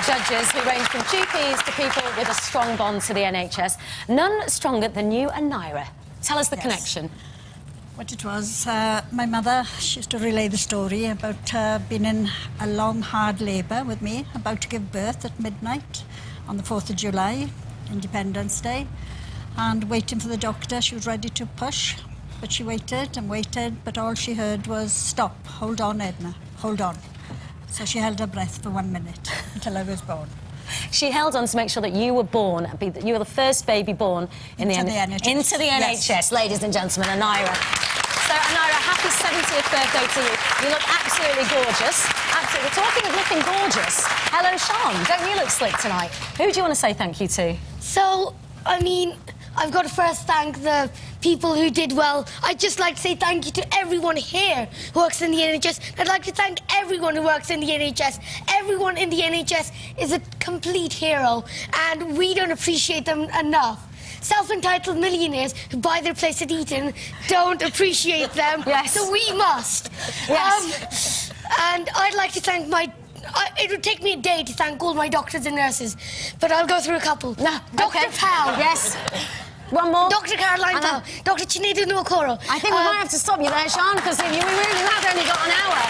judges who range from GPs to people with a strong bond to the NHS. None stronger than you and Naira. Tell us the connection. What it was, my mother, she used to relay the story about being in a long, hard labour with me, about to give birth at midnight on the 4th of July, Independence Day, and waiting for the doctor. She was ready to push, but she waited and waited, but all she heard was, "Stop, hold on, Edna, hold on." So she held her breath for 1 minute until I was born. She held on to make sure that you were born. You were the first baby born in Into the NHS. Into the NHS, yes. ladies and gentlemen, Anira. So, Anira, happy 70th birthday to you. You look absolutely gorgeous. Absolutely. Talking of looking gorgeous, hello, Sean. Don't you look slick tonight? Who do you want to say thank you to? So, I mean, I've got to first thank the people who did well. I'd just like to say thank you to everyone here who works in the NHS. I'd like to thank everyone who works in the NHS. Everyone in the NHS is a complete hero, and we don't appreciate them enough. Self-entitled millionaires who buy their place at Eton don't appreciate them. Yes. So we must. Yes. And I'd like to thank it would take me a day to thank all my doctors and nurses, but I'll go through a couple. No, Dr. Powell. Yes. One more. Dr. Caroline Powell. Dr. Chinedu Nwokoro. I think we might have to stop you there, Sean, because we really have only got an hour.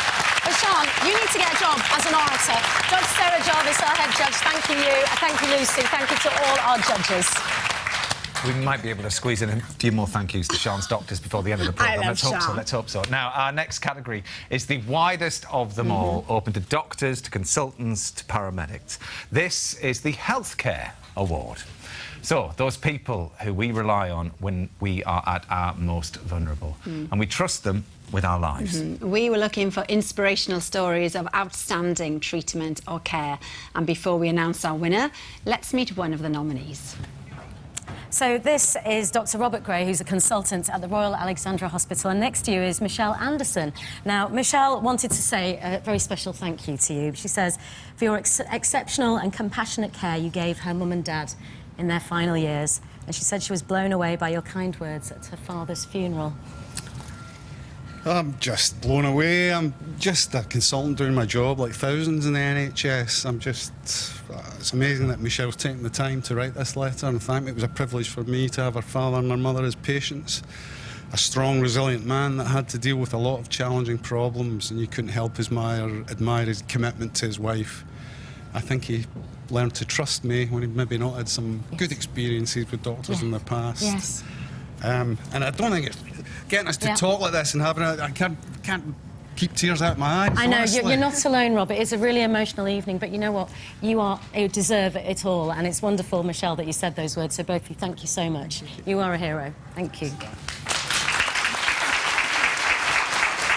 But, Sean, you need to get a job as an orator. Judge Sarah Jarvis, our head judge, thank you. Thank you, Lucy. Thank you to all our judges. We might be able to squeeze in a few more thank yous to Sean's doctors before the end of the programme. Let's hope so, let's hope so. Now, our next category is the widest of them all, open to doctors, to consultants, to paramedics. This is the Healthcare Award. So, those people who we rely on when we are at our most vulnerable. And we trust them with our lives. We were looking for inspirational stories of outstanding treatment or care. And before we announce our winner, let's meet one of the nominees. So this is Dr. Robert Gray, who's a consultant at the Royal Alexandra Hospital, and next to you is Michelle Anderson. Now, Michelle wanted to say a very special thank you to you. She says, for your exceptional and compassionate care you gave her mum and dad in their final years. And she said she was blown away by your kind words at her father's funeral. I'm just blown away. I'm just a consultant doing my job like thousands in the NHS. It's amazing that Michelle's taken the time to write this letter and thank me. It was a privilege for me to have her father and her mother as patients. A strong, resilient man that had to deal with a lot of challenging problems, and you couldn't help admire his commitment to his wife. I think he learned to trust me when he'd maybe not had some good experiences with doctors in the past. Yes. And I don't think it's getting us to talk like this and having I can't keep tears out my eyes. I know, honestly. you're not alone, Robert. It's a really emotional evening, but you know what? You deserve it all, and it's wonderful, Michelle, that you said those words. So both of you, thank you so much. You are a hero. Thank you.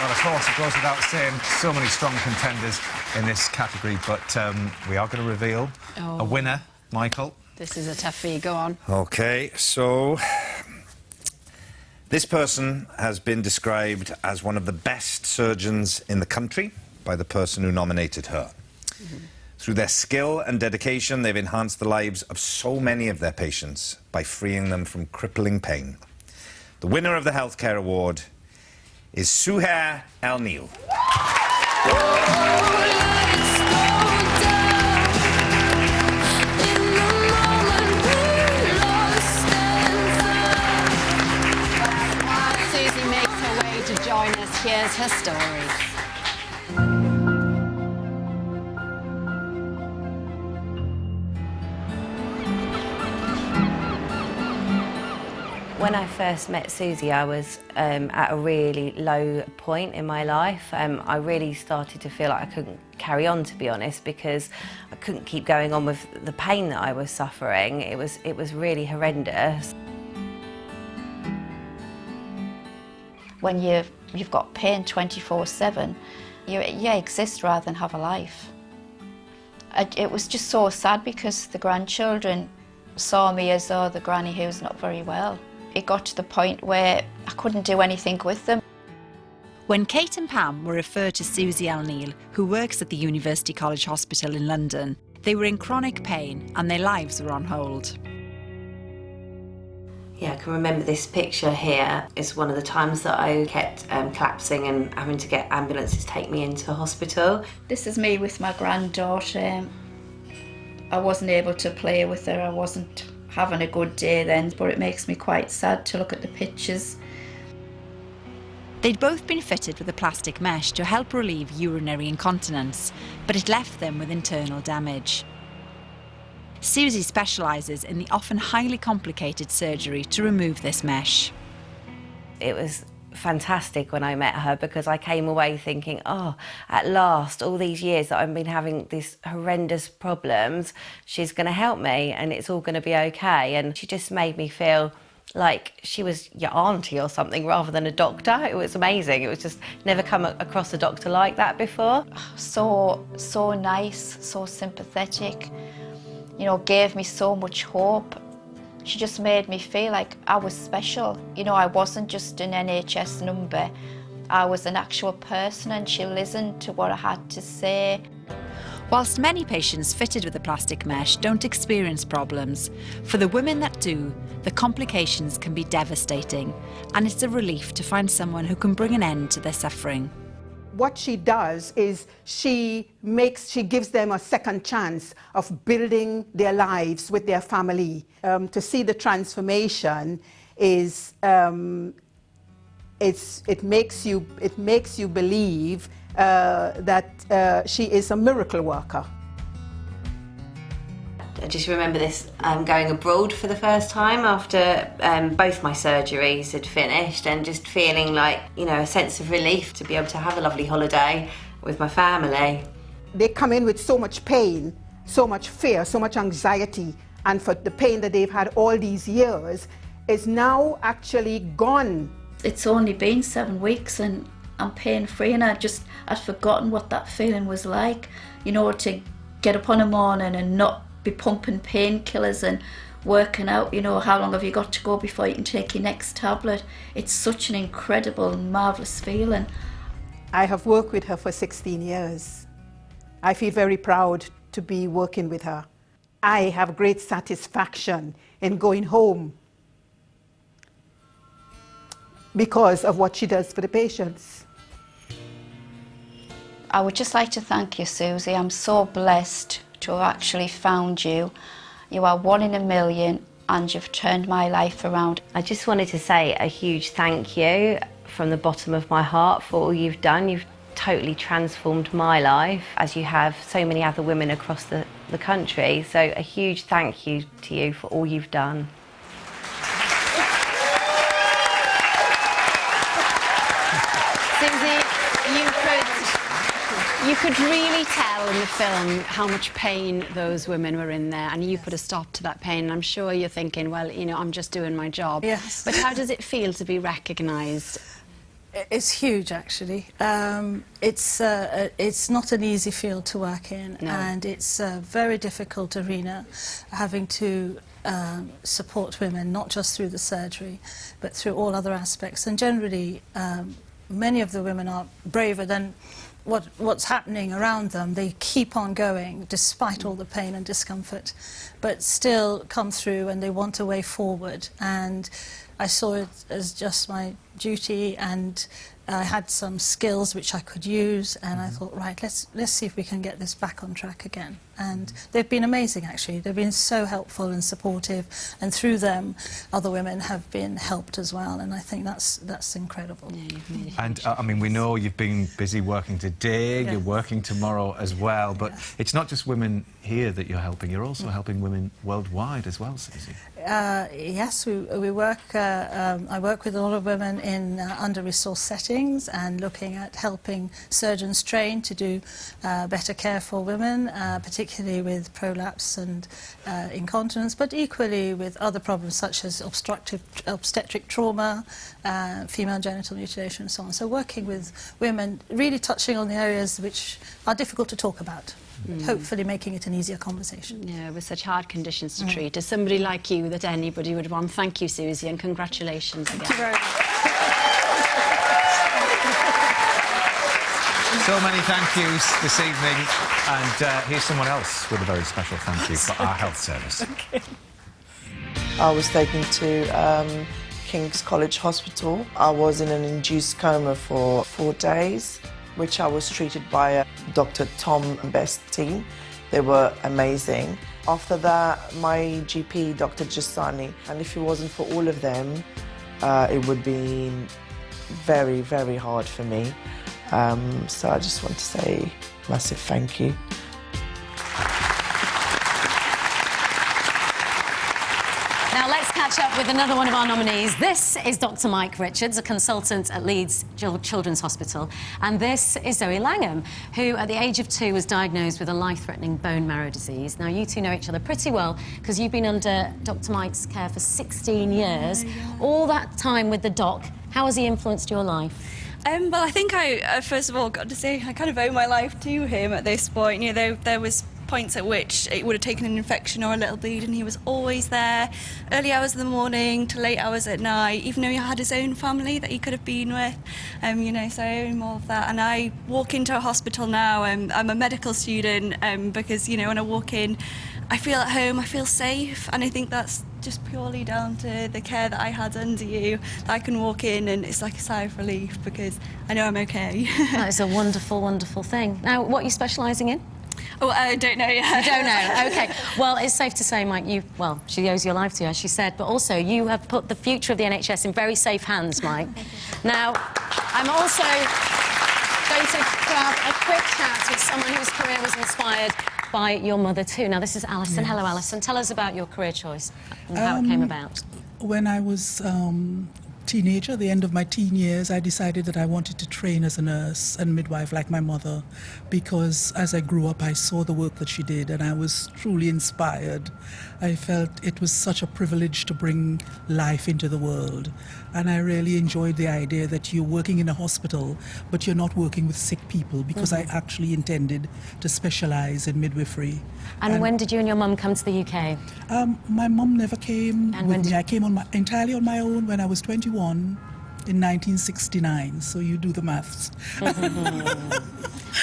Well, of course, it goes without saying, so many strong contenders in this category, but we are going to reveal a winner. Michael? This is a toughie. Go on. OK, so this person has been described as one of the best surgeons in the country by the person who nominated her. Through their skill and dedication, they've enhanced the lives of so many of their patients by freeing them from crippling pain. The winner of the Healthcare Award is Suhair El-Nil. Susie makes her way to join us. Here's her story. When I first met Susie, I was at a really low point in my life. I really started to feel like I couldn't carry on, to be honest, because I couldn't keep going on with the pain that I was suffering. It was really horrendous. When you've got pain 24/7, you exist rather than have a life. It was just so sad because the grandchildren saw me as though the granny who was not very well. It got to the point where I couldn't do anything with them. When Kate and Pam were referred to Susie El-Nil, who works at the University College Hospital in London, they were in chronic pain and their lives were on hold. Yeah, I can remember this picture here. It's one of the times that I kept collapsing and having to get ambulances take me into hospital. This is me with my granddaughter. I wasn't able to play with her. I wasn't having a good day then, but it makes me quite sad to look at the pictures. They'd both been fitted with a plastic mesh to help relieve urinary incontinence, but it left them with internal damage. Susie specialises in the often highly complicated surgery to remove this mesh. It was fantastic when I met her because I came away thinking, oh, at last, all these years that I've been having these horrendous problems, she's going to help me and it's all going to be okay. And she just made me feel like she was your auntie or something rather than a doctor. It was amazing. It was just never come across a doctor like that before. So nice, so sympathetic, you know, gave me so much hope. She just made me feel like I was special. You know, I wasn't just an NHS number. I was an actual person and she listened to what I had to say. Whilst many patients fitted with a plastic mesh don't experience problems, for the women that do, the complications can be devastating, and it's a relief to find someone who can bring an end to their suffering. What she does is she gives them a second chance of building their lives with their family. To see the transformation is it makes you believe that she is a miracle worker. I just remember this going abroad for the first time after both my surgeries had finished, and just feeling like, you know, a sense of relief to be able to have a lovely holiday with my family. They come in with so much pain, so much fear, so much anxiety, and for the pain that they've had all these years is now actually gone. It's only been 7 weeks and I'm pain-free, and I'd forgotten what that feeling was like, you know, to get up in the morning and not be pumping painkillers and working out, you know, how long have you got to go before you can take your next tablet. It's such an incredible and marvellous feeling. I have worked with her for 16 years. I feel very proud to be working with her. I have great satisfaction in going home because of what she does for the patients. I would just like to thank you, Susie. I'm so blessed to have actually found you. You are 1 in a million and you've turned my life around. I just wanted to say a huge thank you from the bottom of my heart for all you've done. You've totally transformed my life, as you have so many other women across the country. So a huge thank you to you for all you've done. Susie, you could really tell in the film how much pain those women were in there, and you put a stop to that pain. And I'm sure you're thinking, well, you know, I'm just doing my job. Yes. But how does it feel to be recognised? It's huge, actually. It's not an easy field to work in, No. and it's a very difficult arena, having to support women, not just through the surgery, but through all other aspects. And generally, many of the women are braver than what's happening around them. They keep on going despite all the pain and discomfort, but still come through and they want a way forward. And I saw it as just my duty, and I had some skills which I could use, and I thought, right, let's see if we can get this back on track again. And they've been amazing, actually. They've been so helpful and supportive, and through them, other women have been helped as well, and I think that's incredible. Yeah, and I mean, we know you've been busy working today, Yeah. you're working tomorrow as well, but Yeah. it's not just women here that you're helping, you're also helping women worldwide as well, Susie. Yes, we work. I work with a lot of women in under-resourced settings, and looking at helping surgeons train to do better care for women, particularly with prolapse and incontinence, but equally with other problems such as obstetric trauma, female genital mutilation, and so on. So working with women, really touching on the areas which are difficult to talk about. Hopefully making it an easier conversation. Yeah, with such hard conditions to treat. As somebody like you that anybody would want, thank you, Susie, and congratulations again. Thank you very much. So many thank yous this evening, and here's someone else with a very special thank you for our health service. Okay. I was taken to King's College Hospital. I was in an induced coma for 4 days, which I was treated by Dr. Tom and Best team. They were amazing. After that, my GP, Dr. Jasani, and if it wasn't for all of them, it would be very, very hard for me. So I just want to say massive thank you. Now let's catch up with another one of our nominees. This is Dr. Mike Richards, a consultant at Leeds Children's Hospital. And this is Zoe Langham, who at the age of 2 was diagnosed with a life-threatening bone marrow disease. Now you two know each other pretty well because you've been under Dr. Mike's care for 16 years. All that time with the doc, how has he influenced your life? Well, I think I first of all got to say I kind of owe my life to him at this point. You know, there was points at which it would have taken an infection or a little bleed, and he was always there, early hours of the morning to late hours at night, even though he had his own family that he could have been with. You know, so I owe him all of that. And I walk into a hospital now, I'm a medical student, because, you know, when I walk in, I feel at home, I feel safe, and I think that's just purely down to the care that I had under you, that I can walk in and it's like a sigh of relief because I know I'm okay. That is a wonderful, wonderful thing. Now, what are you specialising in? Oh, I don't know yet. You don't know? OK. Well, it's safe to say, Mike, well, she owes your life to you, as she said, but also you have put the future of the NHS in very safe hands, Mike. Now, I'm also going to grab a quick chat with someone whose career was inspired by your mother too. Now, this is Alison. Yes. Hello, Alison. Tell us about your career choice and how it came about. When I was teenager, the end of my teen years, I decided that I wanted to train as a nurse and midwife like my mother, because as I grew up I saw the work that she did and I was truly inspired. I felt it was such a privilege to bring life into the world, and I really enjoyed the idea that you're working in a hospital but you're not working with sick people, because I actually intended to specialize in midwifery. And when did you and your mum come to the UK? My mum never came with me. I came entirely on my own when I was 21 in 1969, so you do the maths.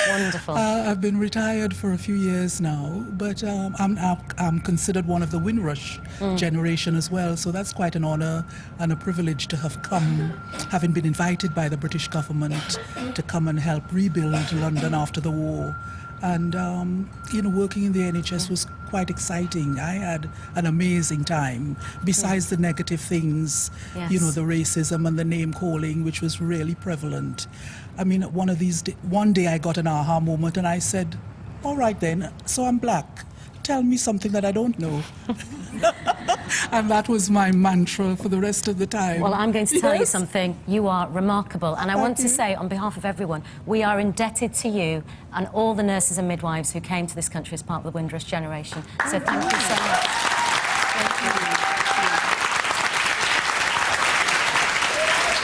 Wonderful. I've been retired for a few years now, but I'm considered one of the Windrush generation as well, so that's quite an honour and a privilege to have come, having been invited by the British government to come and help rebuild London after the war. And, you know, working in the NHS was quite exciting. I had an amazing time, besides the negative things, you know, the racism and the name-calling, which was really prevalent. I mean, one day I got an aha moment and I said, all right then, so I'm black. Tell me something that I don't know. And that was my mantra for the rest of the time. Well, I'm going to tell you something. You are remarkable. And I want to say, on behalf of everyone, we are indebted to you and all the nurses and midwives who came to this country as part of the Windrush generation. So thank you so much. Thank you.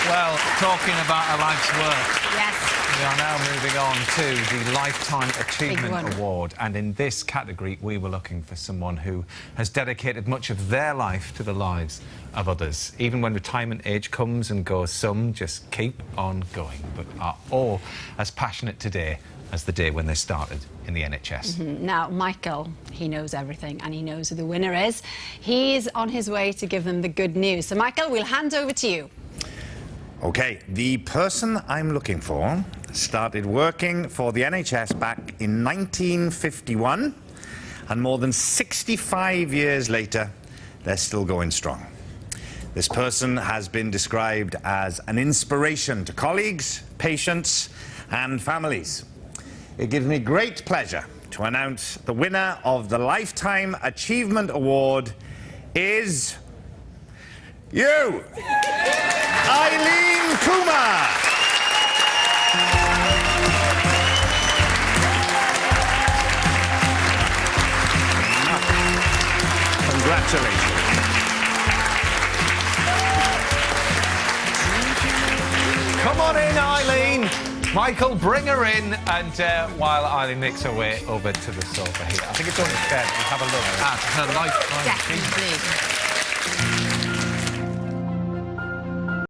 Well, talking about a life's work. Yes. We are now moving on to the Lifetime Achievement Award, and in this category we were looking for someone who has dedicated much of their life to the lives of others. Even when retirement age comes and goes, some just keep on going, but are all as passionate today as the day when they started in the NHS. Now, Michael, he knows everything and he knows who the winner is. He's on his way to give them the good news. So, Michael, we'll hand over to you. OK, the person I'm looking for started working for the NHS back in 1951, and more than 65 years later, they're still going strong. This person has been described as an inspiration to colleagues, patients, and families. It gives me great pleasure to announce the winner of the Lifetime Achievement Award is you, Eileen Kumar. Congratulations. Come on in, Eileen. Michael, bring her in, and while Eileen makes her way over to the sofa here, I think it's only fair that we have a look at her Lifetime Achievement.